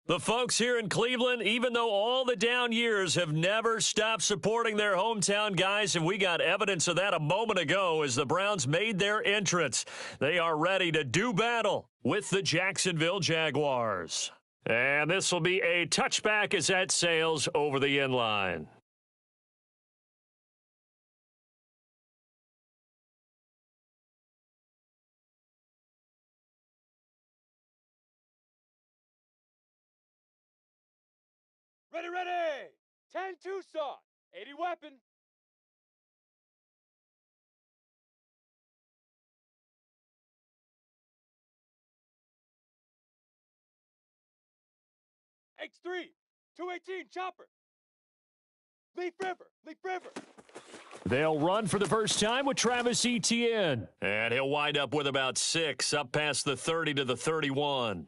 The folks here in Cleveland, even though all the down years, have never stopped supporting their hometown guys, and we got evidence of that a moment ago as the Browns made their entrance. They are ready to do battle with the Jacksonville Jaguars. And this will be a touchback as that sails over the end line. Ready, ready! 10 Tucson, 80 weapon. X3, 218, chopper. Leaf River, Leaf River. They'll run for the first time with Travis Etienne. And he'll wind up with about 6, up past the 30 to the 31.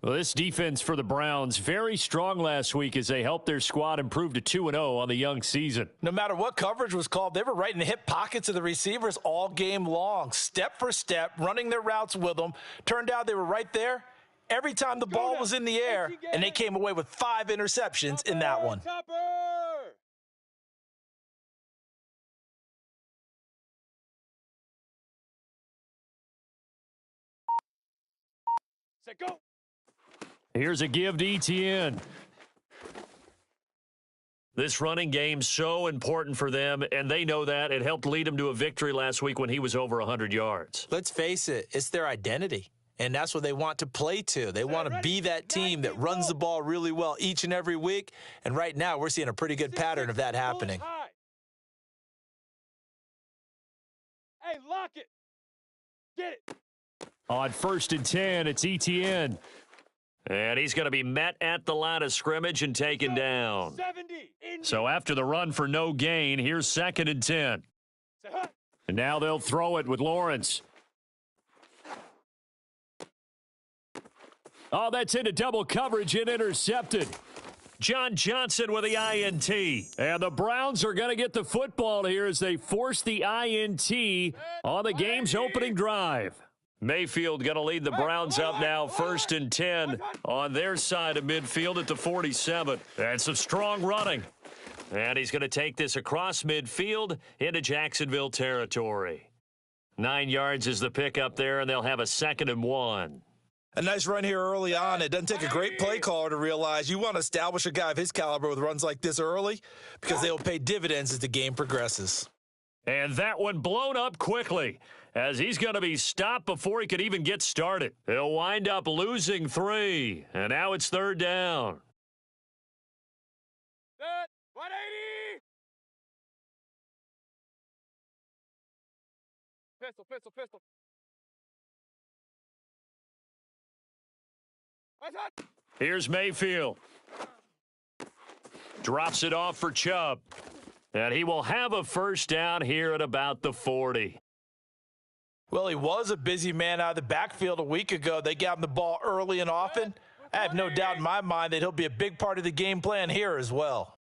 Well, this defense for the Browns, very strong last week as they helped their squad improve to 2-0 on the young season. No matter what coverage was called, they were right in the hip pockets of the receivers all game long, step for step, running their routes with them. Turned out they were right there every time the ball was in the air, and they came away with 5 interceptions in that one. Set, go. Here's a give to Etienne. This running game's so important for them, and they know that. It helped lead them to a victory last week when he was over 100 yards. Let's face it, it's their identity, and that's what they want to play to. They want to be that team that runs the ball really well each and every week, and right now we're seeing a pretty good pattern of that happening. Hey, lock it. Get it. On 1st and 10, it's Etienne. And he's going to be met at the line of scrimmage and taken down. So after the run for no gain, here's 2nd and 10. And now they'll throw it with Lawrence. Oh, that's into double coverage and intercepted. John Johnson with the INT. And the Browns are going to get the football here as they force the INT on the game's opening drive. Mayfield going to lead the Browns up now, 1st and 10 on their side of midfield at the 47. And some strong running. And he's going to take this across midfield into Jacksonville territory. 9 yards is the pickup there, and they'll have a 2nd and 1. A nice run here early on. It doesn't take a great play caller to realize you want to establish a guy of his caliber with runs like this early because they will pay dividends as the game progresses. And that one blown up quickly as he's going to be stopped before he could even get started. He'll wind up losing 3, and now it's 3rd down. Set, 180. Pistol, pistol, pistol. Here's Mayfield. Drops it off for Chubb. And he will have a 1st down here at about the 40. Well, he was a busy man out of the backfield a week ago. They got him the ball early and often. I have no doubt in my mind that he'll be a big part of the game plan here as well.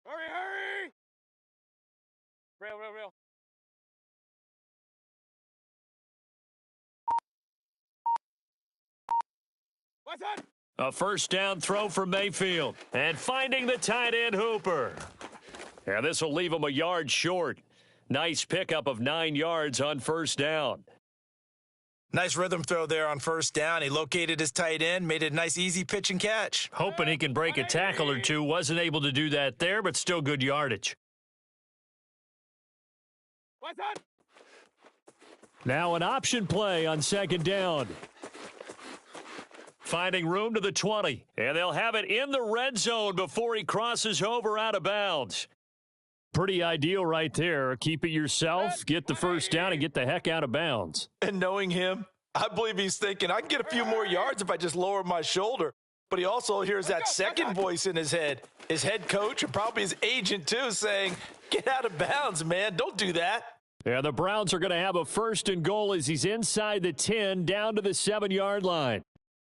Hurry, hurry! Real. What's that? A 1st down throw for Mayfield. And finding the tight end Hooper. And this will leave him a yard short. Nice pickup of 9 yards on 1st down. Nice rhythm throw there on 1st down. He located his tight end, made it a nice easy pitch and catch. Hoping he can break a tackle or two. Wasn't able to do that there, but still good yardage. What's that? Now an option play on 2nd down. Finding room to the 20. And they'll have it in the red zone before he crosses over out of bounds. Pretty ideal right there. Keep it yourself, get the 1st down, and get the heck out of bounds. And knowing him, I believe he's thinking, I can get a few more yards if I just lower my shoulder. But he also hears that second voice in his head, his head coach and probably his agent too, saying, get out of bounds, man. Don't do that. Yeah, the Browns are going to have a 1st and goal as he's inside the 10 down to the 7-yard line.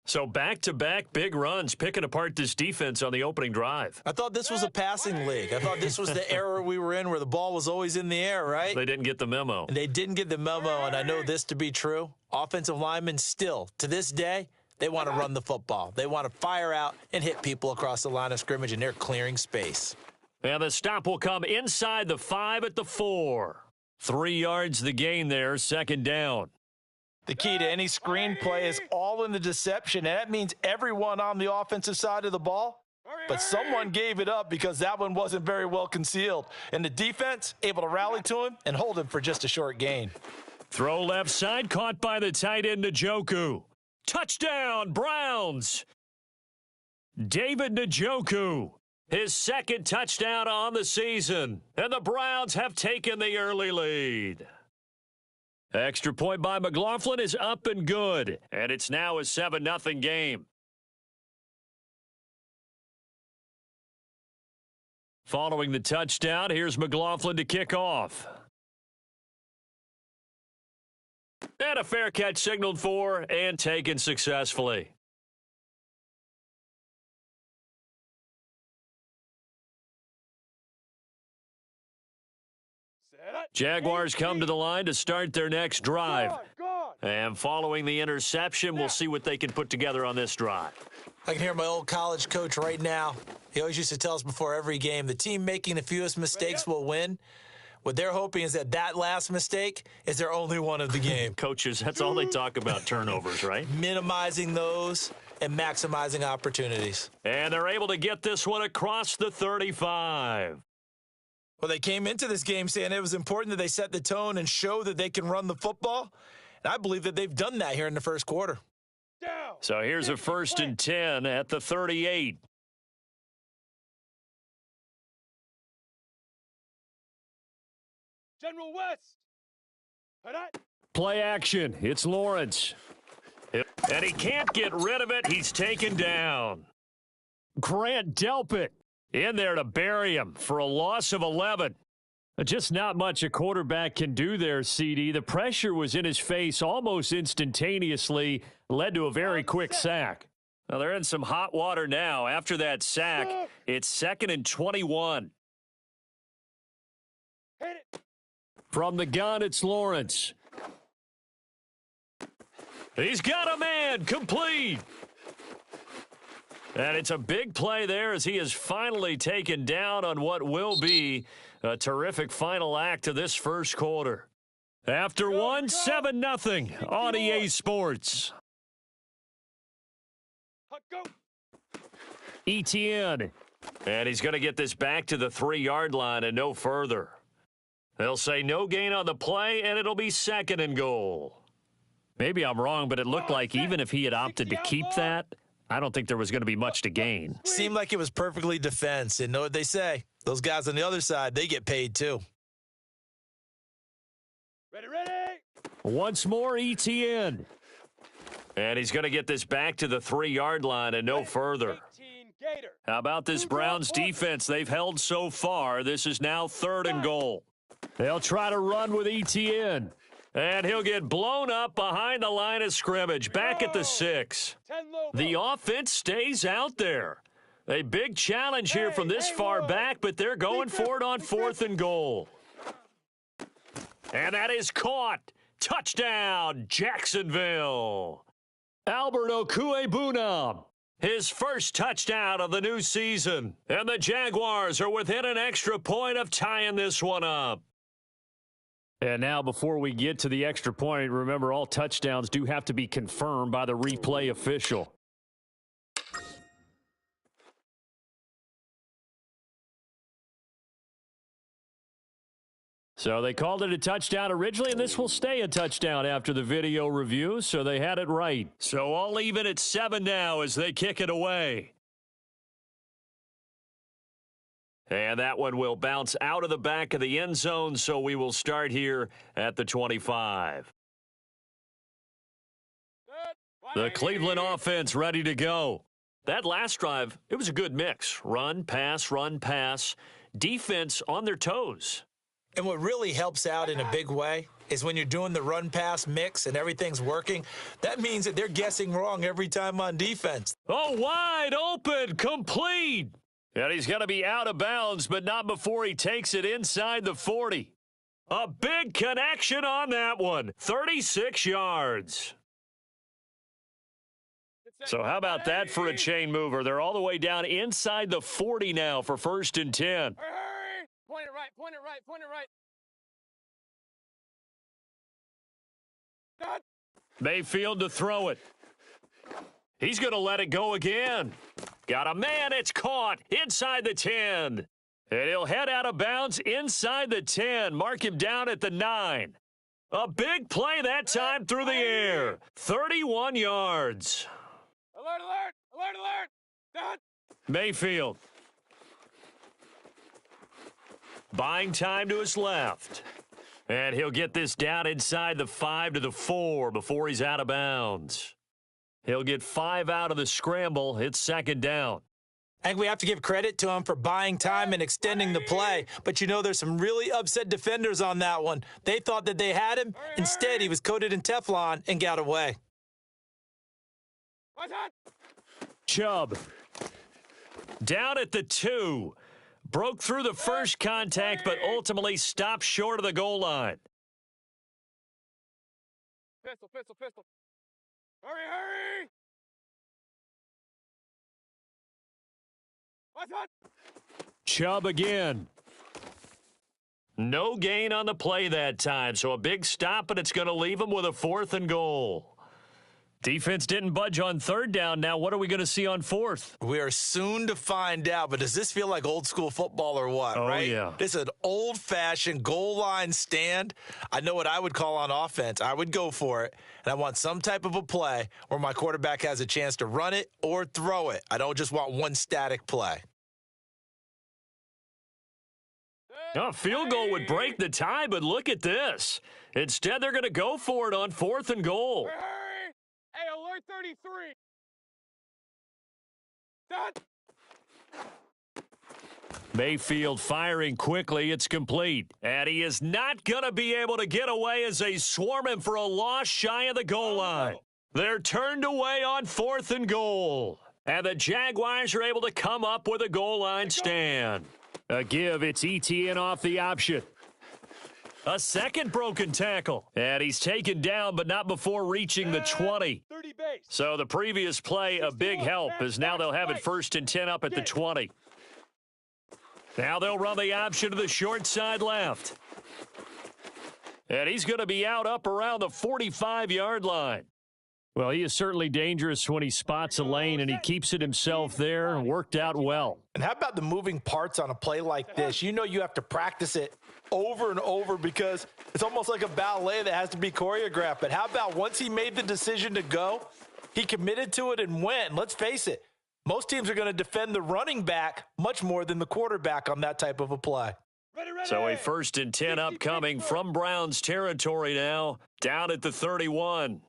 So back-to-back big runs, picking apart this defense on the opening drive. I thought this was a passing league. I thought this was the era we were in where the ball was always in the air, right? They didn't get the memo. And they didn't get the memo, and I know this to be true. Offensive linemen still, to this day, They want to run the football. They want to fire out and hit people across the line of scrimmage, and they're clearing space. And the stop will come inside the 5 at the 4. 3 yards the gain there, second down. The key to any screenplay is all in the deception, and that means everyone on the offensive side of the ball. But someone gave it up because that one wasn't very well concealed. And the defense able to rally to him and hold him for just a short gain. Throw left side, caught by the tight end, Njoku. Touchdown, Browns! David Njoku, his second touchdown on the season. And the Browns have taken the early lead. Extra point by McLaughlin is up and good. And it's now a 7-0 game. Following the touchdown, here's McLaughlin to kick off. And a fair catch signaled for and taken successfully. Jaguars come to the line to start their next drive. And following the interception, we'll see what they can put together on this drive. I can hear my old college coach right now. He always used to tell us before every game, the team making the fewest mistakes will win. What they're hoping is that last mistake is their only one of the game. Coaches, that's all they talk about, turnovers, right? Minimizing those and maximizing opportunities. And they're able to get this one across the 35. Well, they came into this game saying it was important that they set the tone and show that they can run the football. And I believe that they've done that here in the first quarter. So here's a 1st and 10 at the 38. General West. Play action. It's Lawrence. And he can't get rid of it. He's taken down. Grant Delpit in there to bury him for a loss of 11. Just not much a quarterback can do there, CD. The pressure was in his face almost instantaneously, led to a very quick sack. Well, they're in some hot water now. After that sack, it's 2nd and 21. From the gun, it's Lawrence. He's got a man, complete. And it's a big play there as he is finally taken down on what will be a terrific final act of this first quarter. After 7-0 on EA Sports. Etienne. And he's going to get this back to the 3-yard line and no further. They'll say no gain on the play, and it'll be 2nd and goal. Maybe I'm wrong, but it looked like even if he had opted to keep that, I don't think there was going to be much to gain. Seemed like it was perfectly defense. And know what they say? Those guys on the other side, they get paid too. Ready. Once more, Etienne. And he's going to get this back to the 3-yard line and no further. How about this Browns defense they've held so far? This is now 3rd and goal. They'll try to run with Etienne. And he'll get blown up behind the line of scrimmage, back at the 6. The offense stays out there. A big challenge here from this far back, but they're going for it on 4th and goal. And that is caught. Touchdown, Jacksonville. Albert Okwuegbunam, his first touchdown of the new season. And the Jaguars are within an extra point of tying this one up. And now, before we get to the extra point, remember all touchdowns do have to be confirmed by the replay official. So they called it a touchdown originally, and this will stay a touchdown after the video review, so they had it right. So all even at 7 now as they kick it away. And that one will bounce out of the back of the end zone, so we will start here at the 25. The Cleveland offense ready to go. That last drive, it was a good mix. Run, pass, defense on their toes. And what really helps out in a big way is when you're doing the run-pass mix and everything's working, that means that they're guessing wrong every time on defense. Oh, wide open, complete. And he's going to be out of bounds, but not before he takes it inside the 40. A big connection on that one, 36 yards. So how about that for a chain mover? They're all the way down inside the 40 now for 1st and 10. Hurry, hurry! Point it right, point it right, point it right. Done. Mayfield to throw it. He's going to let it go again. Got a man. It's caught inside the 10. And he'll head out of bounds inside the 10. Mark him down at the 9. A big play that time through the air. 31 yards. Alert, alert, alert, alert. Done. Mayfield. Buying time to his left. And he'll get this down inside the 5 to the 4 before he's out of bounds. He'll get 5 out of the scramble. It's 2nd down. I think we have to give credit to him for buying time and extending the play. But, you know, there's some really upset defenders on that one. They thought that they had him. Instead, he was coated in Teflon and got away. What's that? Chubb. Down at the 2. Broke through the first contact, but ultimately stopped short of the goal line. Pistol, pistol, pistol. Hurry, hurry! What's that? Chubb again. No gain on the play that time, so a big stop, and it's going to leave him with a 4th and goal. Defense didn't budge on 3rd down. Now what are we going to see on 4th? We are soon to find out, but does this feel like old school football or what, right? Yeah. This is an old-fashioned goal line stand. I know what I would call on offense. I would go for it, and I want some type of a play where my quarterback has a chance to run it or throw it. I don't just want one static play. A field goal would break the tie, but look at this. Instead, they're going to go for it on 4th and goal. Hurry, hurry! Hey, alert 33. Done. Mayfield firing quickly. It's complete. And he is not going to be able to get away as they swarm him for a loss shy of the goal line. They're turned away on 4th and goal. And the Jaguars are able to come up with a goal line stand. A give. It's ETN off the option. A second broken tackle. And he's taken down, but not before reaching the 20. 30 base. So the previous play, a big help, as now they'll have it 1st and 10 up at the 20. Now they'll run the option to the short side left. And he's going to be out up around the 45-yard line. Well, he is certainly dangerous when he spots a lane, and he keeps it himself there. Worked out well. And how about the moving parts on a play like this? You know you have to practice it over and over because it's almost like a ballet that has to be choreographed. But how about once he made the decision to go, he committed to it and went. And let's face it, most teams are going to defend the running back much more than the quarterback on that type of a play. Ready, ready. So a 1st and 10 upcoming from Browns territory now, down at the 31.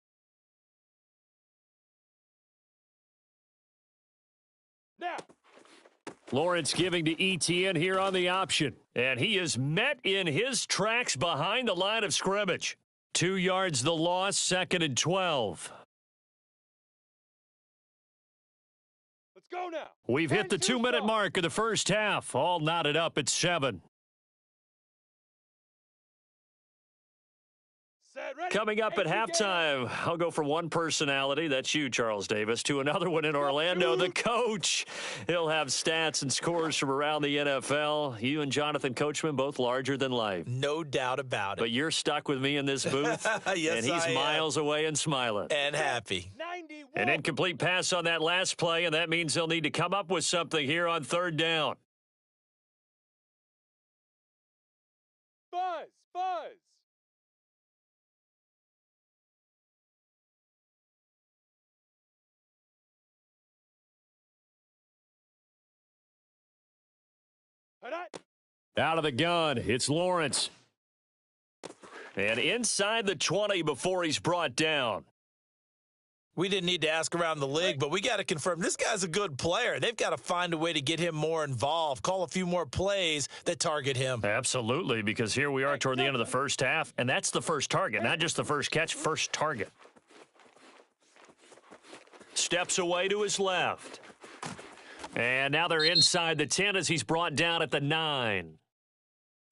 Now. Lawrence giving to ETN here on the option. And he is met in his tracks behind the line of scrimmage. 2 yards the loss, 2nd and 12. Let's go now. We've hit the 2-minute mark of the first half. All knotted up at 7. Set, ready. Coming up at halftime, I'll go from one personality, that's you, Charles Davis, to another one in Orlando, the coach. He'll have stats and scores from around the NFL. You and Jonathan Coachman, both larger than life. No doubt about it. But you're stuck with me in this booth, Yes, and he's I am. miles away and smiling. And happy. 91. An incomplete pass on that last play, and that means they'll need to come up with something here on 3rd down. Buzz, buzz. Out of the gun, it's Lawrence. And inside the 20 before he's brought down. We didn't need to ask around the league, but we got to confirm this guy's a good player. They've got to find a way to get him more involved, call a few more plays that target him. Absolutely, because here we are toward the end of the first half, and that's the first target, not just the first catch, first target. Steps away to his left. And now they're inside the 10 as he's brought down at the 9.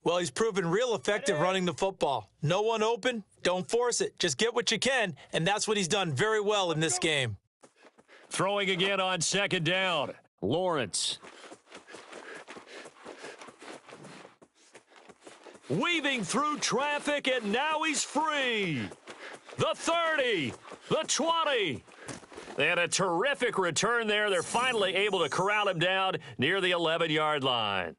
Well, he's proven real effective running the football. No one open, don't force it. Just get what you can, and that's what he's done very well in this game. Throwing again on second down. Lawrence. Weaving through traffic, and now he's free. The 30, the 20. And a terrific return there. They're finally able to corral him down near the 11-yard line.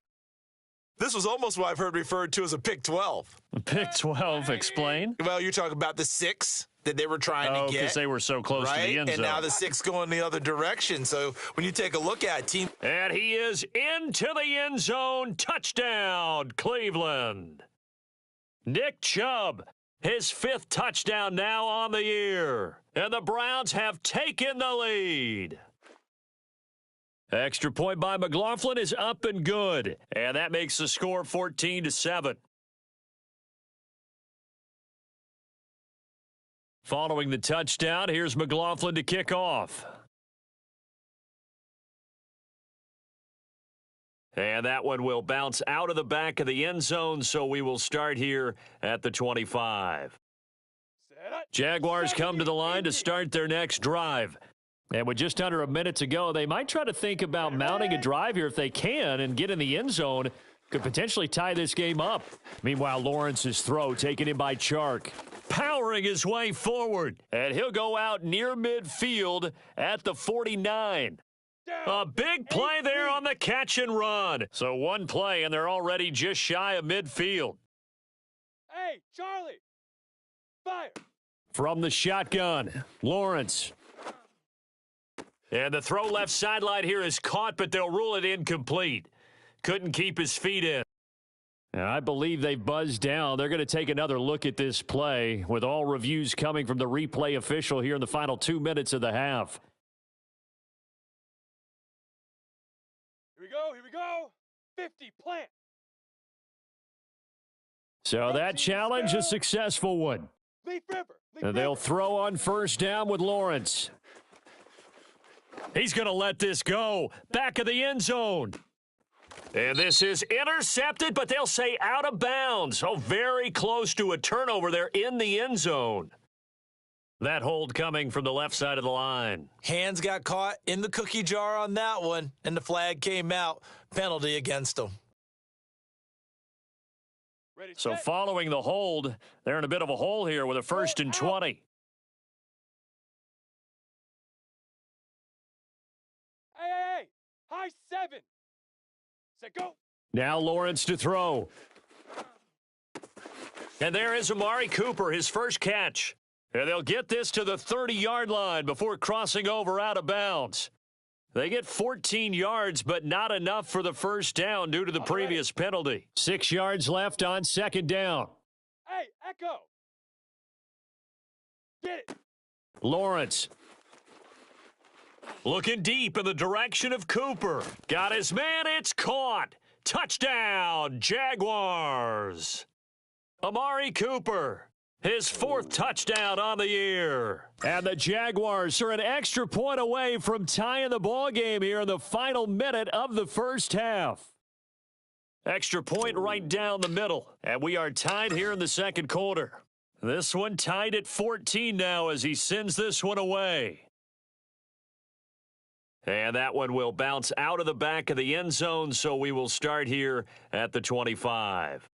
This was almost what I've heard referred to as a pick 12. Pick 12, explain. Well, you're talking about the 6 that they were trying to get. Because they were so close to the end zone. And now the 6 going the other direction. So when you take a look at team. And he is into the end zone. Touchdown, Cleveland. Nick Chubb, his 5th touchdown now on the year. And the Browns have taken the lead. Extra point by McLaughlin is up and good. And that makes the score 14-7. Following the touchdown, here's McLaughlin to kick off. And that one will bounce out of the back of the end zone, so we will start here at the 25. Jaguars come to the line to start their next drive. And with just under a minute to go, they might try to think about mounting a drive here if they can and get in the end zone. Could potentially tie this game up. Meanwhile, Lawrence's throw taken in by Chark. Powering his way forward. And he'll go out near midfield at the 49. A big play there on the catch and run. So one play, and they're already just shy of midfield. Hey, Charlie! Fire! From the shotgun, Lawrence. And the throw left sideline here is caught, but they'll rule it incomplete. Couldn't keep his feet in. And I believe they've buzzed down. They're going to take another look at this play with all reviews coming from the replay official here in the final 2 minutes of the half. Here we go. 50, plant. So that challenge, a successful one. And they'll throw on first down with Lawrence. He's going to let this go. Back of the end zone. And this is intercepted, but they'll say out of bounds. Oh, very close to a turnover there in the end zone. That hold coming from the left side of the line. Hands got caught in the cookie jar on that one, and the flag came out. Penalty against them. So following the hold, they're in a bit of a hole here with a 1st and 20. Hey, high 7. Set, go. Now Lawrence to throw. And there is Amari Cooper, his first catch. And they'll get this to the 30-yard line before crossing over out of bounds. They get 14 yards, but not enough for the first down due to the previous penalty. 6 yards left on second down. Hey, Echo. Get it. Lawrence. Looking deep in the direction of Cooper. Got his man, it's caught. Touchdown, Jaguars. Amari Cooper. His 4th touchdown on the year. And the Jaguars are an extra point away from tying the ball game here in the final minute of the first half. Extra point right down the middle. And we are tied here in the second quarter. This one tied at 14 now as he sends this one away. And that one will bounce out of the back of the end zone, so we will start here at the 25.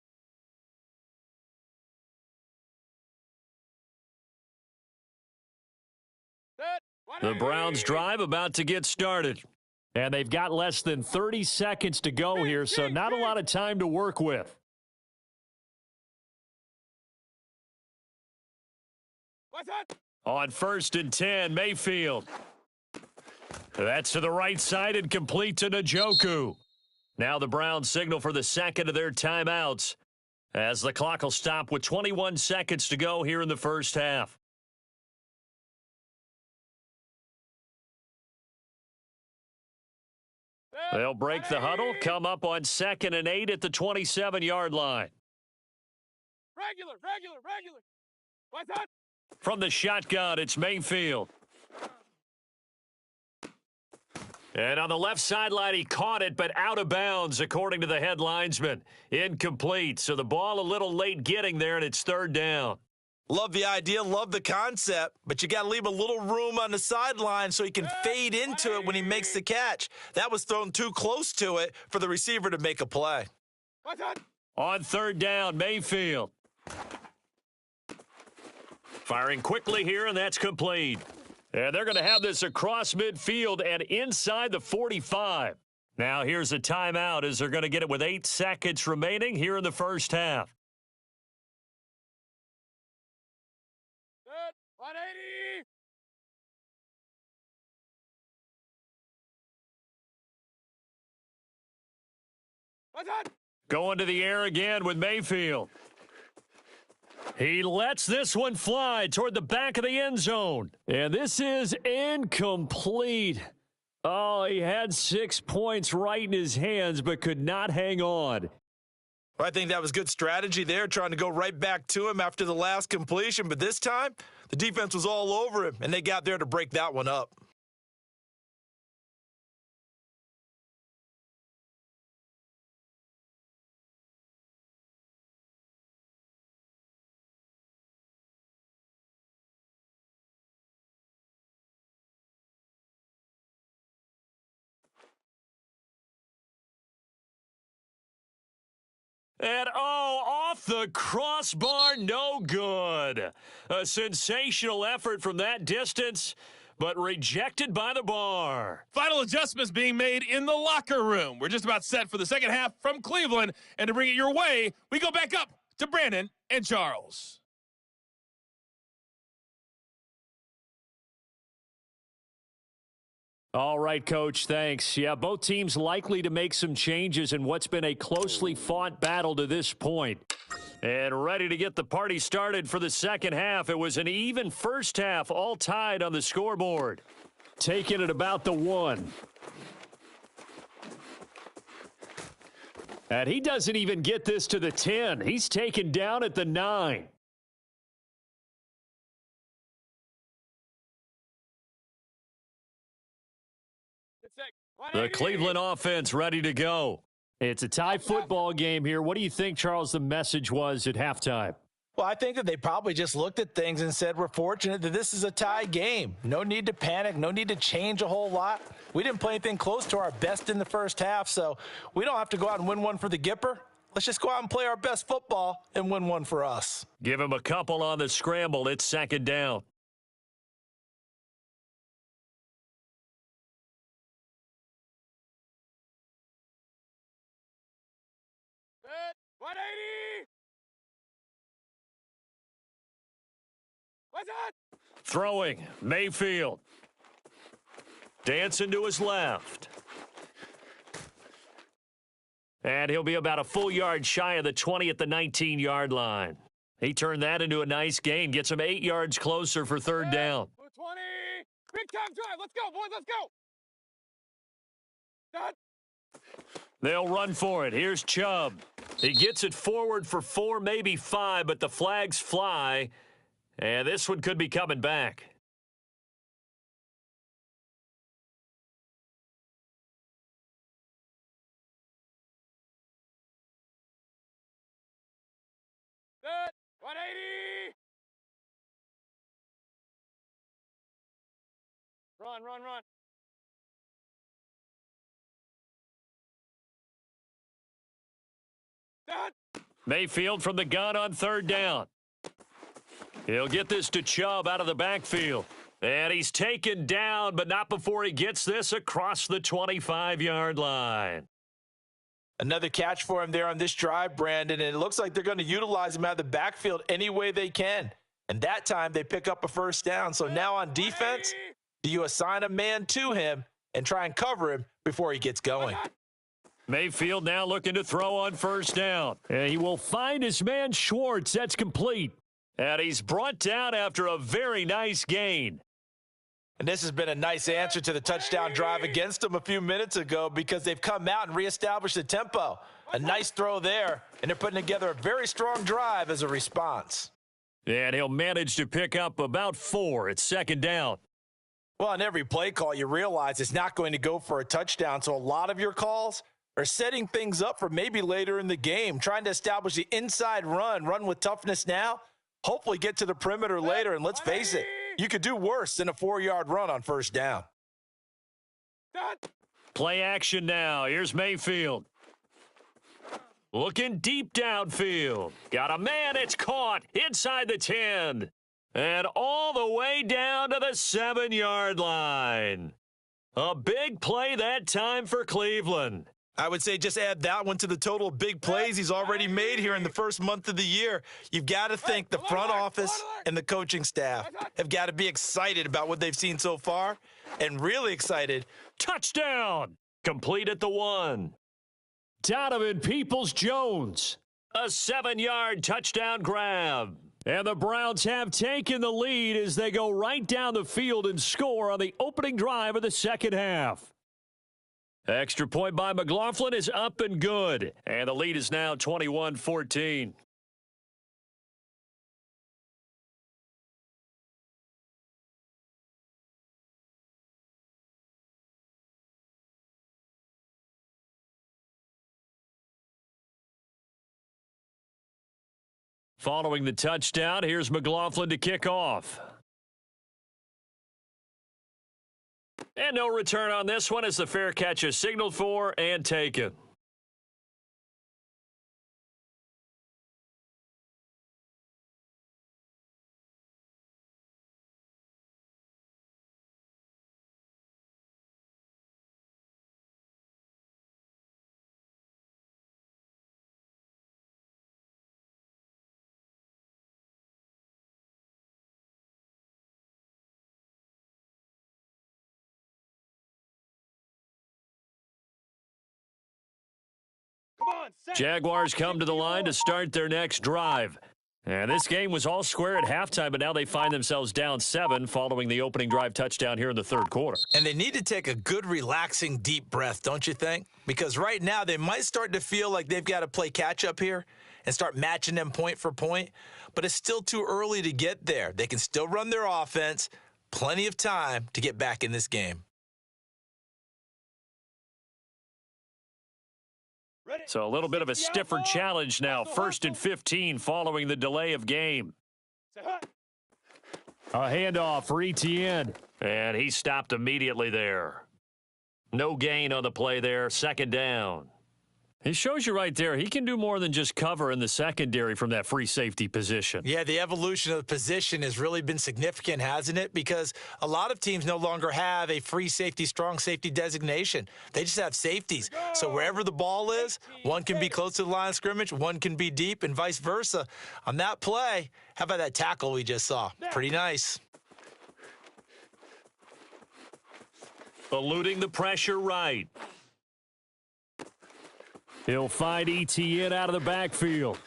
The Browns drive about to get started. And they've got less than 30 seconds to go here, so not a lot of time to work with. On 1st and 10, Mayfield. That's to the right side and complete to Njoku. Now the Browns signal for the second of their timeouts as the clock will stop with 21 seconds to go here in the first half. They'll break the huddle, come up on 2nd and 8 at the 27-yard line. Regular. What's that? From the shotgun, it's Mayfield. And on the left sideline, he caught it, but out of bounds, according to the head linesman. Incomplete, so the ball a little late getting there, and it's 3rd down. Love the idea, love the concept, but you got to leave a little room on the sideline so he can fade into it when he makes the catch. That was thrown too close to it for the receiver to make a play. On third down, Mayfield. Firing quickly here, and that's complete. And they're going to have this across midfield and inside the 45. Now here's a timeout as they're going to get it with 8 seconds remaining here in the first half. 180. Going to the air again with Mayfield. He lets this one fly toward the back of the end zone. And this is incomplete. Oh, he had 6 points right in his hands but could not hang on. Well, I think that was good strategy there, trying to go right back to him after the last completion. But this time, the defense was all over him, and they got there to break that one up. And, off the crossbar, no good. A sensational effort from that distance, but rejected by the bar. Final adjustments being made in the locker room. We're just about set for the second half from Cleveland. And to bring it your way, we go back up to Brandon and Charles. All right, Coach, thanks. Yeah, both teams likely to make some changes in what's been a closely fought battle to this point. And ready to get the party started for the second half. It was an even first half, all tied on the scoreboard. Taking it about the 1. And he doesn't even get this to the 10. He's taken down at the 9. The Cleveland offense ready to go. It's a tie football game here. What do you think, Charles, the message was at halftime? Well, I think that they probably just looked at things and said, we're fortunate that this is a tie game. No need to panic. No need to change a whole lot. We didn't play anything close to our best in the first half, so we don't have to go out and win one for the Gipper. Let's just go out and play our best football and win one for us. Give him a couple on the scramble. It's second down. Set. 180. What's that? Throwing, Mayfield. Dancing to his left. And he'll be about a full yard shy of the 20 at the 19-yard line. He turned that into a nice gain. Gets him 8 yards closer for third down. 20. Big time drive. Let's go, boys. Let's go. Done. They'll run for it. Here's Chubb. He gets it forward for 4, maybe 5, but the flags fly. And this one could be coming back. Set. 180. Run, run, run. Set. Mayfield from the gun on third down. He'll get this to Chubb out of the backfield. And he's taken down, but not before he gets this across the 25-yard line. Another catch for him there on this drive, Brandon, and it looks like they're going to utilize him out of the backfield any way they can. And that time they pick up a first down. So now on defense, do you assign a man to him and try and cover him before he gets going? Mayfield now looking to throw on first down. And he will find his man Schwartz. That's complete. And he's brought down after a very nice gain. And this has been a nice answer to the touchdown drive against them a few minutes ago because they've come out and reestablished the tempo. A nice throw there, and they're putting together a very strong drive as a response. And he'll manage to pick up about 4. It's second down. Well, on every play call, you realize it's not going to go for a touchdown, so a lot of your calls are setting things up for maybe later in the game, trying to establish the inside run with toughness now, Hopefully get to the perimeter later, and let's face it, you could do worse than a 4-yard run on first down. Play action now. Here's Mayfield. Looking deep downfield. Got a man. It's caught inside the 10. And all the way down to the 7-yard line. A big play that time for Cleveland. I would say just add that one to the total of big plays he's already made here in the first month of the year. You've got to think the front office and the coaching staff have got to be excited about what they've seen so far and really excited. Touchdown! Complete at the 1. Donovan Peoples-Jones. A 7-yard touchdown grab. And the Browns have taken the lead as they go right down the field and score on the opening drive of the second half. Extra point by McLaughlin is up and good. And the lead is now 21-14. Following the touchdown, here's McLaughlin to kick off. And no return on this one as the fair catch is signaled for and taken. Jaguars come to the line to start their next drive. And this game was all square at halftime, but now they find themselves down 7 following the opening drive touchdown here in the third quarter. And they need to take a good, relaxing, deep breath, don't you think? Because right now they might start to feel like they've got to play catch-up here and start matching them point for point. But it's still too early to get there. They can still run their offense. Plenty of time to get back in this game. So a little bit of a stiffer challenge now. 1st and 15 following the delay of game. A handoff for Etienne. And he stopped immediately there. No gain on the play there. 2nd down. It shows you right there, he can do more than just cover in the secondary from that free safety position. Yeah, the evolution of the position has really been significant, hasn't it? Because a lot of teams no longer have a free safety, strong safety designation. They just have safeties. So wherever the ball is, one can be close to the line of scrimmage, one can be deep, and vice versa. On that play, how about that tackle we just saw? Pretty nice. Eluding the pressure right. He'll find Etienne out of the backfield.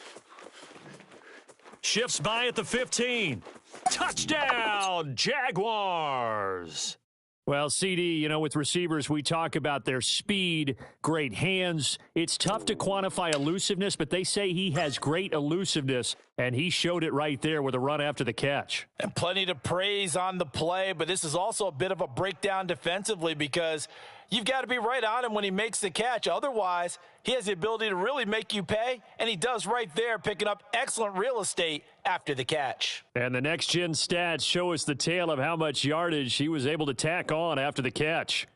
Shifts by at the 15. Touchdown, Jaguars. Well, CD, you know, with receivers, we talk about their speed, great hands. It's tough to quantify elusiveness, but they say he has great elusiveness, and he showed it right there with a run after the catch. And plenty to praise on the play, but this is also a bit of a breakdown defensively because you've got to be right on him when he makes the catch. Otherwise, he has the ability to really make you pay, and he does right there, picking up excellent real estate after the catch. And the next-gen stats show us the tale of how much yardage he was able to tack on after the catch.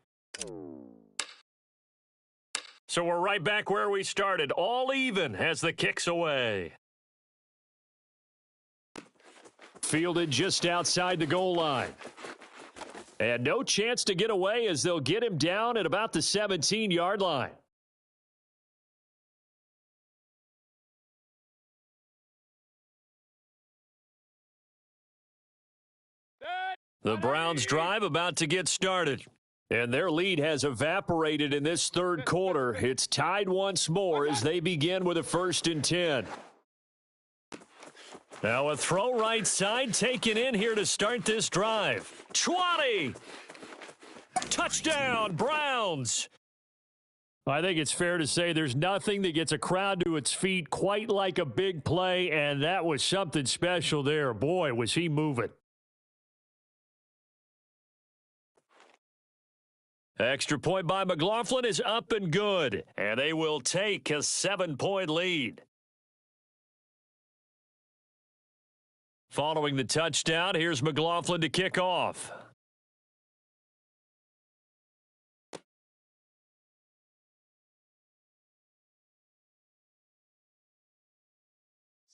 So we're right back where we started, all even as the kick's away. Fielded just outside the goal line. And no chance to get away as they'll get him down at about the 17-yard line. The Browns drive about to get started. And their lead has evaporated in this third quarter. It's tied once more as they begin with a 1st and 10. Now a throw right side taken in here to start this drive. 20. Touchdown, Browns. I think it's fair to say there's nothing that gets a crowd to its feet quite like a big play, and that was something special there. Boy, was he moving. Extra point by McLaughlin is up and good, and they will take a 7-point lead. Following the touchdown, here's McLaughlin to kick off.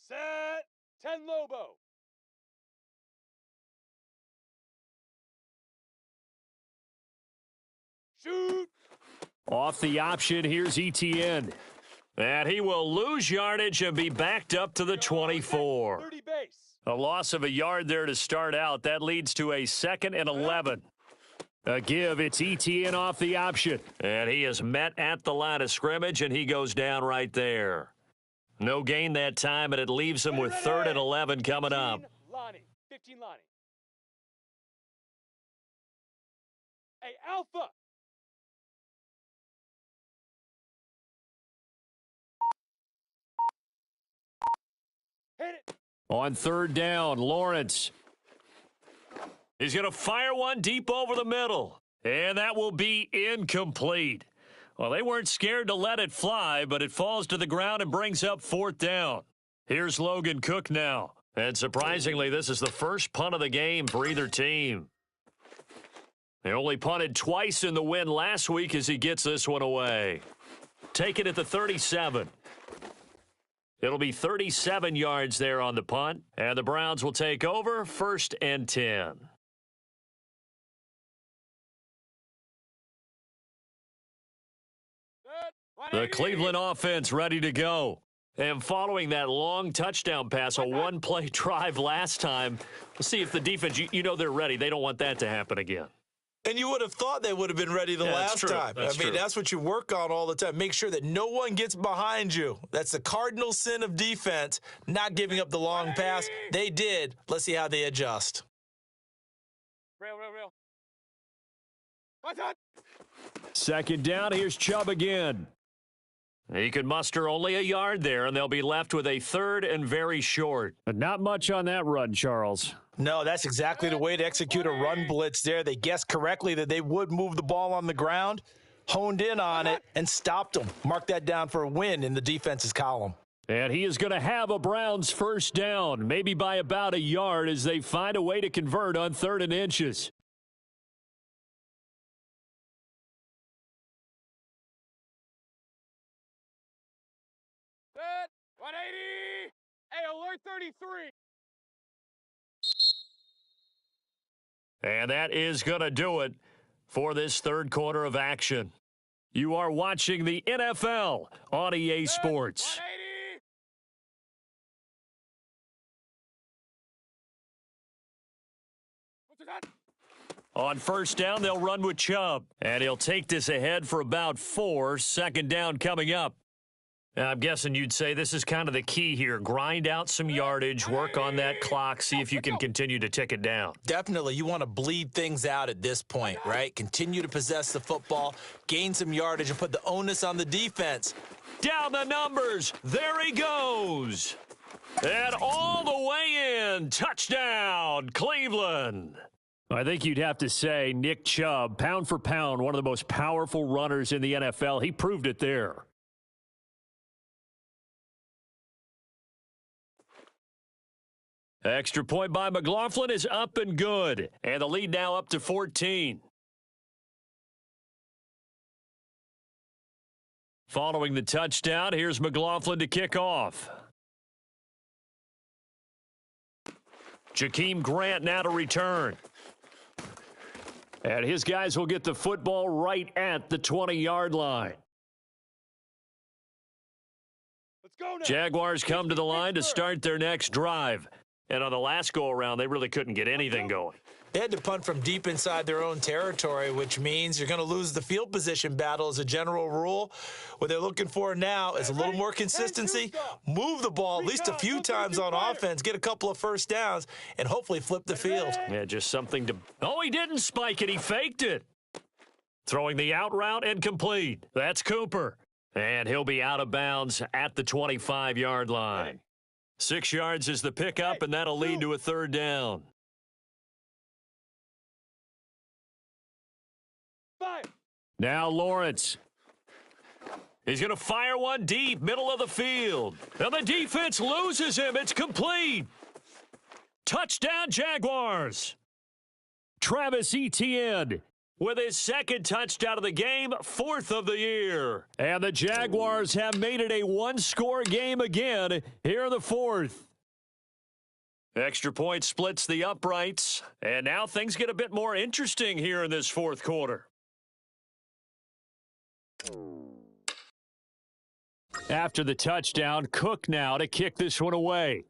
Set. 10 Lobo. Shoot. Off the option, here's ETN. And he will lose yardage and be backed up to the 24. 30 base. A loss of a yard there to start out. That leads to a 2nd and 11. A give, it's ETN off the option. And he is met at the line of scrimmage, and he goes down right there. No gain that time, and it leaves him with 3rd and 11 coming up. 15 Lonnie. Hey, Alpha. Hit it. On 3rd down, Lawrence. He's going to fire one deep over the middle. And that will be incomplete. Well, they weren't scared to let it fly, but it falls to the ground and brings up 4th down. Here's Logan Cook now. And surprisingly, this is the first punt of the game for either team. They only punted twice in the win last week as he gets this one away. Take it at the 37. It'll be 37 yards there on the punt, and the Browns will take over 1st and 10. The Cleveland offense ready to go. And following that long touchdown pass, a one-play drive last time, we'll see if the defense, you know they're ready. They don't want that to happen again. And you would have thought they would have been ready the last time. I mean, that's what you work on all the time. Make sure that no one gets behind you. That's the cardinal sin of defense, not giving up the long pass. They did. Let's see how they adjust. Real. What's that? 2nd down, here's Chubb again. He could muster only a yard there, and they'll be left with a 3rd and very short. But not much on that run, Charles. No, that's exactly the way to execute a run blitz there. They guessed correctly that they would move the ball on the ground, honed in on it, and stopped them. Mark that down for a win in the defense's column. And he is going to have a Browns 1st down, maybe by about a yard as they find a way to convert on 3rd and inches. Set. 180. Hey, alert 33. And that is going to do it for this 3rd quarter of action. You are watching the NFL on EA Sports. 180. On 1st down, they'll run with Chubb. And he'll take this ahead for about 4. 2nd down coming up. I'm guessing you'd say this is kind of the key here. Grind out some yardage, work on that clock, see if you can continue to tick it down. Definitely. You want to bleed things out at this point, right? Continue to possess the football, gain some yardage, and put the onus on the defense. Down the numbers. There he goes. And all the way in. Touchdown, Cleveland. I think you'd have to say Nick Chubb, pound for pound, one of the most powerful runners in the NFL. He proved it there. Extra point by McLaughlin is up and good. And the lead now up to 14. Following the touchdown, here's McLaughlin to kick off. Jakeem Grant now to return. And his guys will get the football right at the 20-yard line. Let's go now. Jaguars come to the line to start their next drive. And on the last go-around, they really couldn't get anything going. They had to punt from deep inside their own territory, which means you're going to lose the field position battle as a general rule. What they're looking for now is a little more consistency, move the ball at least a few times on offense, get a couple of 1st downs, and hopefully flip the field. Yeah, just something to... Oh, he didn't spike it. He faked it. Throwing the out route and complete. That's Cooper. And he'll be out of bounds at the 25-yard line. 6 yards is the pickup, and that'll lead to a 3rd down. 5. Now Lawrence. He's going to fire one deep, middle of the field. And the defense loses him. It's complete. Touchdown, Jaguars. Travis Etienne with his second touchdown of the game, fourth of the year. And the Jaguars have made it a one-score game again here in the fourth. Extra point splits the uprights, and now things get a bit more interesting here in this fourth quarter. After the touchdown, Cook now to kick this one away.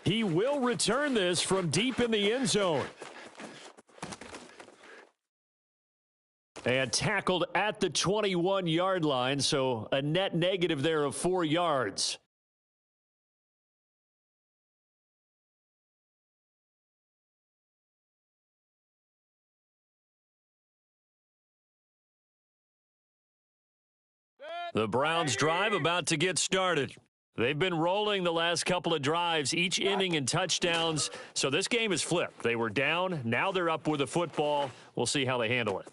He will return this from deep in the end zone. And tackled at the 21-yard line, so a net negative there of 4 yards. The Browns drive about to get started. They've been rolling the last couple of drives, each inning in touchdowns. So this game is flipped. They were down. Now they're up with the football. We'll see how they handle it.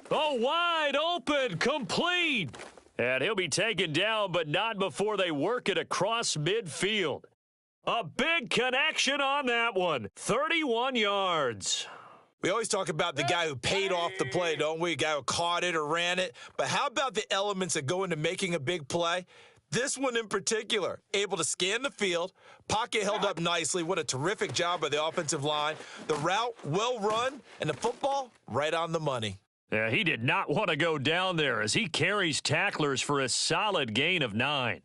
Oh, wide open, complete. And he'll be taken down, but not before they work it across midfield. A big connection on that one. 31 yards. We always talk about the guy who paid off the play, don't we? The guy who caught it or ran it. But how about the elements that go into making a big play? This one in particular, able to scan the field, pocket held up nicely. What a terrific job by the offensive line. The route, well run, and the football, right on the money. Yeah, he did not want to go down there as he carries tacklers for a solid gain of 9.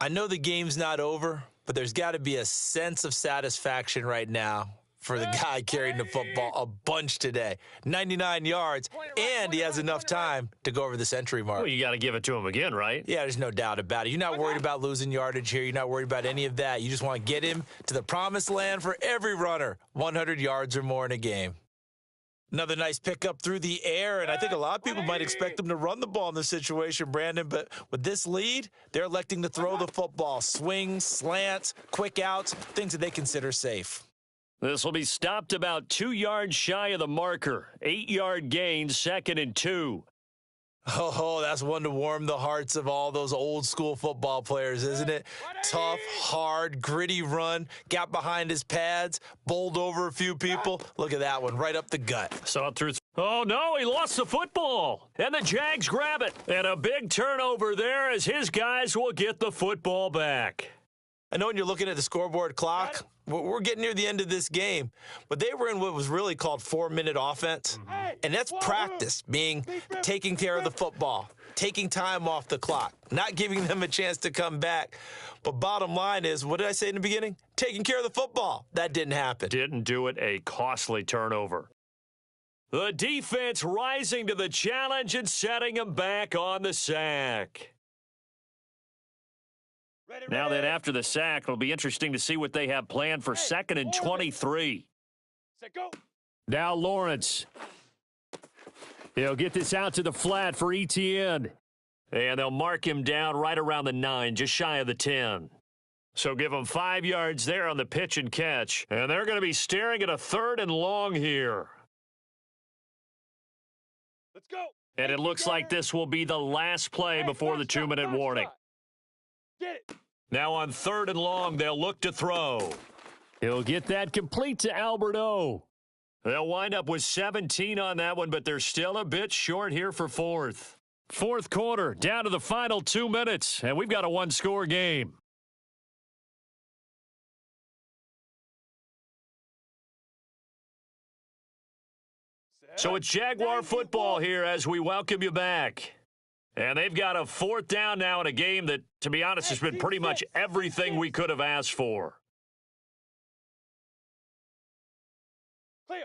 I know the game's not over, but there's got to be a sense of satisfaction right now for the guy carrying the football a bunch today. 99 yards, and he has enough time to go over the century mark. Well, you got to give it to him again, right? Yeah, there's no doubt about it. You're not worried about losing yardage here. You're not worried about any of that. You just want to get him to the promised land for every runner, 100 yards or more in a game. Another nice pickup through the air, and I think a lot of people might expect them to run the ball in this situation, Brandon, but with this lead, they're electing to throw the football. Swings, slants, quick outs, things that they consider safe. This will be stopped about 2 yards shy of the marker. 8-yard gain, 2nd and 2. Oh, that's one to warm the hearts of all those old school football players, isn't it? Tough, hard, gritty run, got behind his pads, bowled over a few people. Look at that one, right up the gut. Saw it through. Oh, no, he lost the football. And the Jags grab it. And a big turnover there as his guys will get the football back. I know when you're looking at the scoreboard clock, we're getting near the end of this game, but they were in what was really called 4-minute offense, and that's practice, meaning taking care of the football, taking time off the clock, not giving them a chance to come back. But bottom line is, what did I say in the beginning? Taking care of the football. That didn't happen. Didn't do it, a costly turnover. The defense rising to the challenge and setting them back on the sack. Now then, after the sack, it'll be interesting to see what they have planned for 2nd and 23. Set, go. Now Lawrence. He'll get this out to the flat for Etienne. And they'll mark him down right around the 9, just shy of the 10. So give him 5 yards there on the pitch and catch. And they're going to be staring at a 3rd and long here. Let's go. And it looks like this will be the last play before the 2-minute warning. Get it. Now on 3rd and long, they'll look to throw. He'll get that complete to Albert O. They'll wind up with 17 on that one, but they're still a bit short here for 4th. 4th quarter, down to the final 2 minutes, and we've got a one-score game. So it's Jaguar football here as we welcome you back. And they've got a 4th down now in a game that, to be honest, has been pretty much everything we could have asked for. Clear.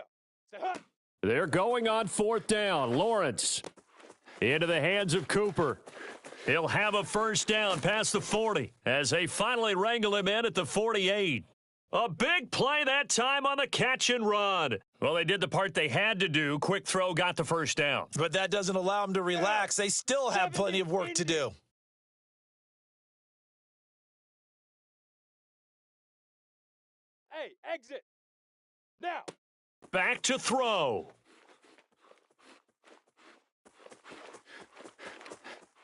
Set, hut. They're going on 4th down. Lawrence into the hands of Cooper. He'll have a 1st down past the 40 as they finally wrangle him in at the 48. A big play that time on the catch and run. Well, they did the part they had to do. Quick throw, got the 1st down. But that doesn't allow them to relax. They still have plenty of work to do. Hey, exit. Now. Back to throw.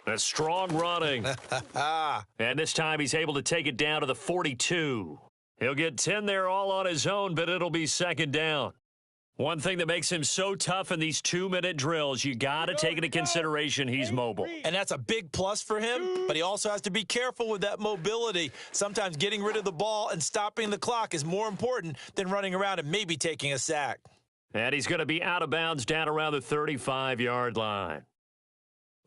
A strong running. And this time he's able to take it down to the 42. He'll get 10 there all on his own, but it'll be second down. One thing that makes him so tough in these 2-minute drills, you got to take into consideration he's mobile. And that's a big plus for him, but he also has to be careful with that mobility. Sometimes getting rid of the ball and stopping the clock is more important than running around and maybe taking a sack. And he's going to be out of bounds down around the 35-yard line.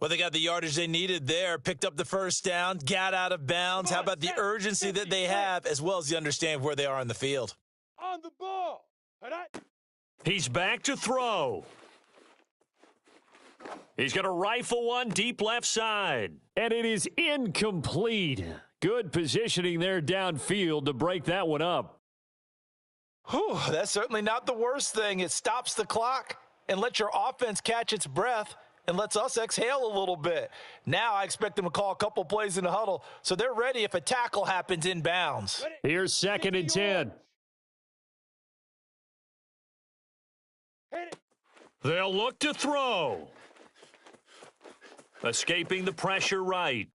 Well, they got the yardage they needed there, picked up the first down, got out of bounds. How about the urgency that they have, as well as the understanding of where they are on the field? On the ball. He's back to throw. He's going to rifle one deep left side. And it is incomplete. Good positioning there downfield to break that one up. Whew, that's certainly not the worst thing. It stops the clock and lets your offense catch its breath and lets us exhale a little bit. Now I expect them to call a couple plays in the huddle so they're ready if a tackle happens in bounds. Here's 2nd and 10. They'll look to throw. Escaping the pressure right.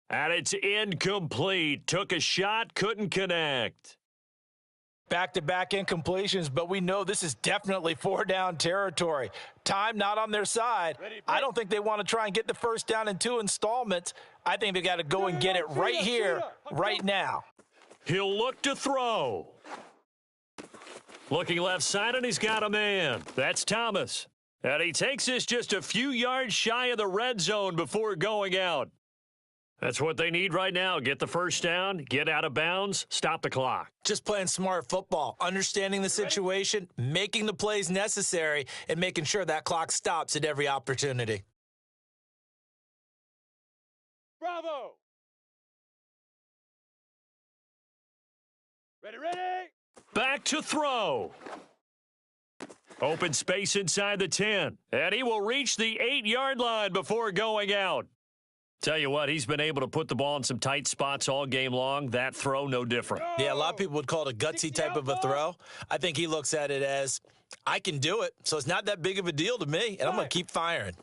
And it's incomplete. Took a shot, couldn't connect. Back-to-back incompletions, but we know this is definitely 4-down territory. Time not on their side. I don't think they want to try and get the first down in 2 installments. I think they got to go and get it right here, right now. He'll look to throw. Looking left side, and he's got a man. That's Thomas. And he takes this just a few yards shy of the red zone before going out. That's what they need right now. Get the first down, get out of bounds, stop the clock. Just playing smart football, understanding the situation, making the plays necessary, and making sure that clock stops at every opportunity. Bravo. Ready. Back to throw. Open space inside the 10. And he will reach the 8-yard line before going out. Tell you what, he's been able to put the ball in some tight spots all game long. That throw, no different. Yeah, a lot of people would call it a gutsy type of a throw. I think he looks at it as, I can do it, so it's not that big of a deal to me, and I'm going to keep firing.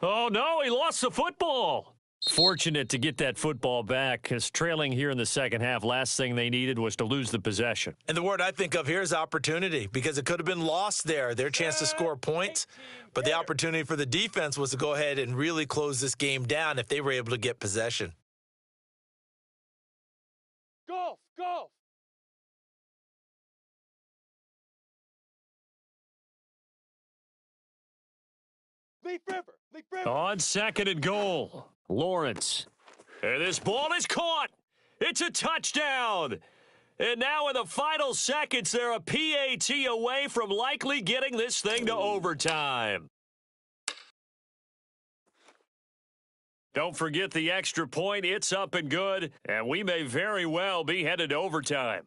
Oh, no, he lost the football. Fortunate to get that football back, because trailing here in the second half, last thing they needed was to lose the possession. And the word I think of here is opportunity, because it could have been lost there, their chance to score points. But the opportunity for the defense was to go ahead and really close this game down if they were able to get possession. Golf. Leaf River. On 2nd and goal, Lawrence. And this ball is caught. It's a touchdown. And now in the final seconds, they're a PAT away from likely getting this thing to overtime. Don't forget the extra point. It's up and good, and we may very well be headed to overtime.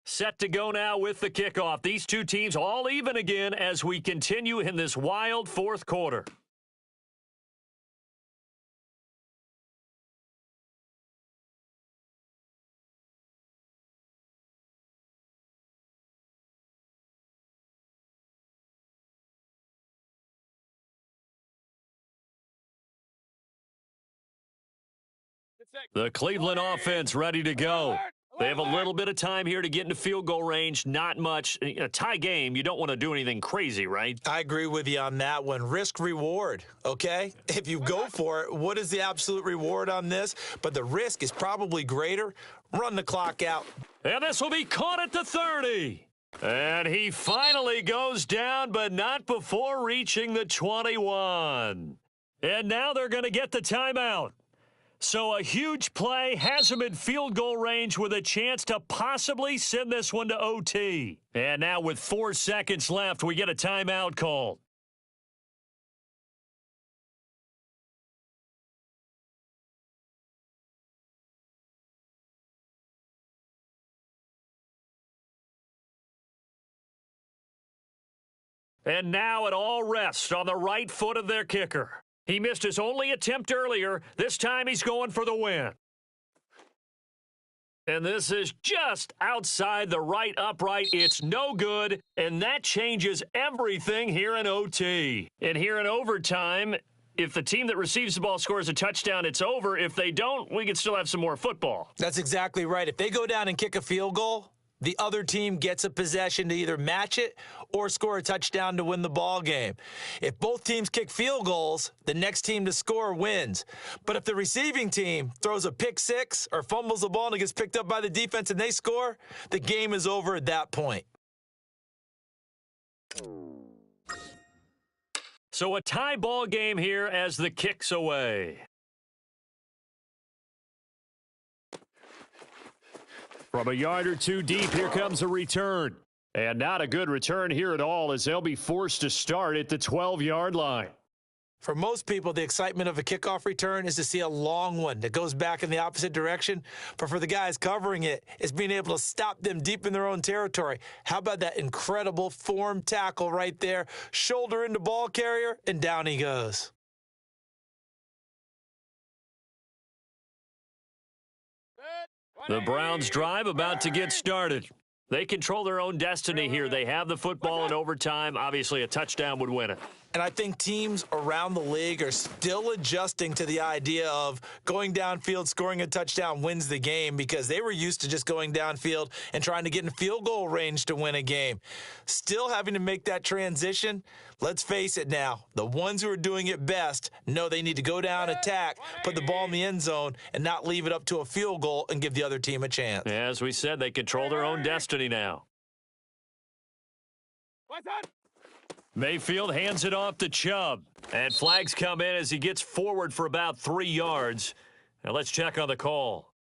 Set to go now with the kickoff. These two teams all even again as we continue in this wild fourth quarter. The Cleveland offense ready to go. They have a little bit of time here to get into field goal range. Not much. A tie game, you don't want to do anything crazy, right? I agree with you on that one. Risk reward, okay? If you go for it, what is the absolute reward on this? But the risk is probably greater. Run the clock out. And this will be caught at the 30. And he finally goes down, but not before reaching the 21. And now they're going to get the timeout. So a huge play has him in field goal range with a chance to possibly send this one to OT. And now with 4 seconds left, we get a timeout called. And now it all rests on the right foot of their kicker. He missed his only attempt earlier. This time he's going for the win. And this is just outside the right upright. It's no good, and that changes everything here in OT. And here in overtime, if the team that receives the ball scores a touchdown, it's over. If they don't, we can still have some more football. That's exactly right. If they go down and kick a field goal, the other team gets a possession to either match it or score a touchdown to win the ball game. If both teams kick field goals, the next team to score wins. But if the receiving team throws a pick six or fumbles the ball and it gets picked up by the defense and they score, the game is over at that point. So a tie ball game here as the kick's away. From a yard or two deep, here comes a return. And not a good return here at all, as they'll be forced to start at the 12-yard line. For most people, the excitement of a kickoff return is to see a long one that goes back in the opposite direction. But for the guys covering it, it's being able to stop them deep in their own territory. How about that incredible form tackle right there? Shoulder into ball carrier, and down he goes. The Browns drive about to get started. They control their own destiny here. They have the football in overtime. Obviously, a touchdown would win it. And I think teams around the league are still adjusting to the idea of going downfield, scoring a touchdown wins the game, because they were used to just going downfield and trying to get in field goal range to win a game. Still having to make that transition. Let's face it now, the ones who are doing it best know they need to go down, attack, put the ball in the end zone, and not leave it up to a field goal and give the other team a chance. As we said, they control their own destiny now. What's that? Mayfield hands it off to Chubb. And flags come in as he gets forward for about 3 yards. Now let's check on the call.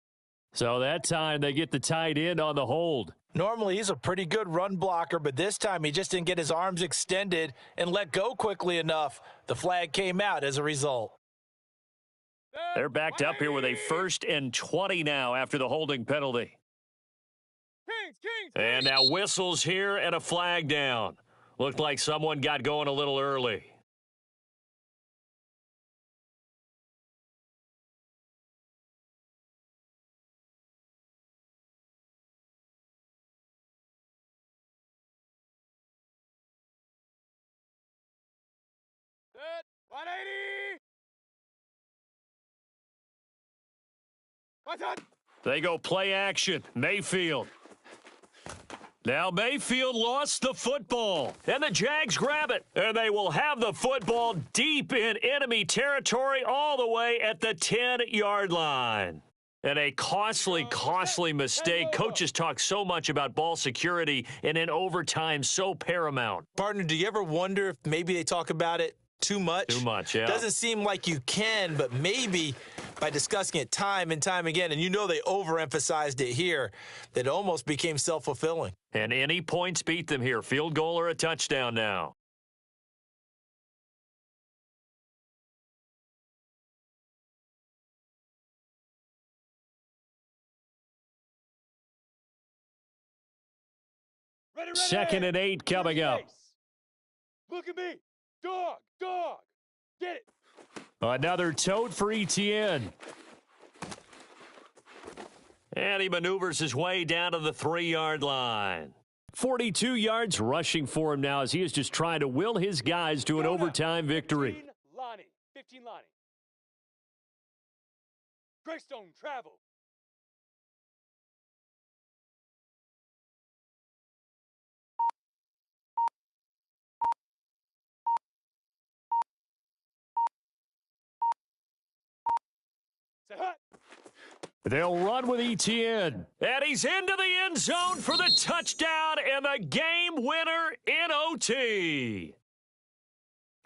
So that time they get the tight end on the hold. Normally, he's a pretty good run blocker, but this time he just didn't get his arms extended and let go quickly enough. The flag came out as a result. They're backed up here with a 1st and 20 now after the holding penalty. Kings. And now whistles here and a flag down. Looked like someone got going a little early. Set. 180. What's that? They go play action. Mayfield. Now Mayfield lost the football, and the Jags grab it, and they will have the football deep in enemy territory all the way at the 10-yard line. And a costly mistake. Coaches talk so much about ball security, and in overtime, so paramount. Partner, do you ever wonder if maybe they talk about it too much? Too much, yeah. Doesn't seem like you can, but maybe by discussing it time and time again, and you know they overemphasized it here, that it almost became self-fulfilling. And any points beat them here. Field goal or a touchdown now. Ready. 2nd and 8 coming up. Look at me. Dog. Get it. Another tote for Etienne. And he maneuvers his way down to the 3-yard line. 42 yards rushing for him now as he is just trying to will his guys to an overtime victory. 15 Lonnie. Greystone travel. Say hut. They'll run with Etienne. And he's into the end zone for the touchdown and the game winner in OT.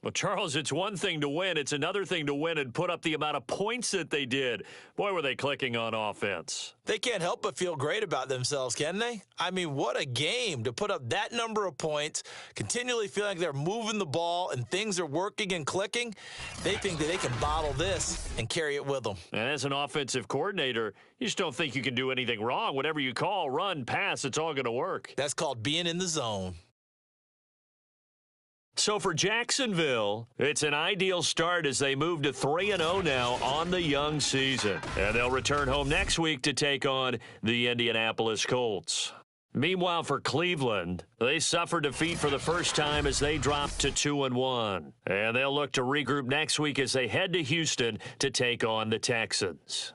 Well, Charles, it's one thing to win. It's another thing to win and put up the amount of points that they did. Boy, were they clicking on offense. They can't help but feel great about themselves, can they? I mean, what a game to put up that number of points, continually feeling like they're moving the ball and things are working and clicking. They think that they can bottle this and carry it with them. And as an offensive coordinator, you just don't think you can do anything wrong. Whatever you call, run, pass, it's all going to work. That's called being in the zone. So for Jacksonville, it's an ideal start as they move to 3-0 now on the young season. And they'll return home next week to take on the Indianapolis Colts. Meanwhile, for Cleveland, they suffered defeat for the first time as they dropped to 2-1. And they'll look to regroup next week as they head to Houston to take on the Texans.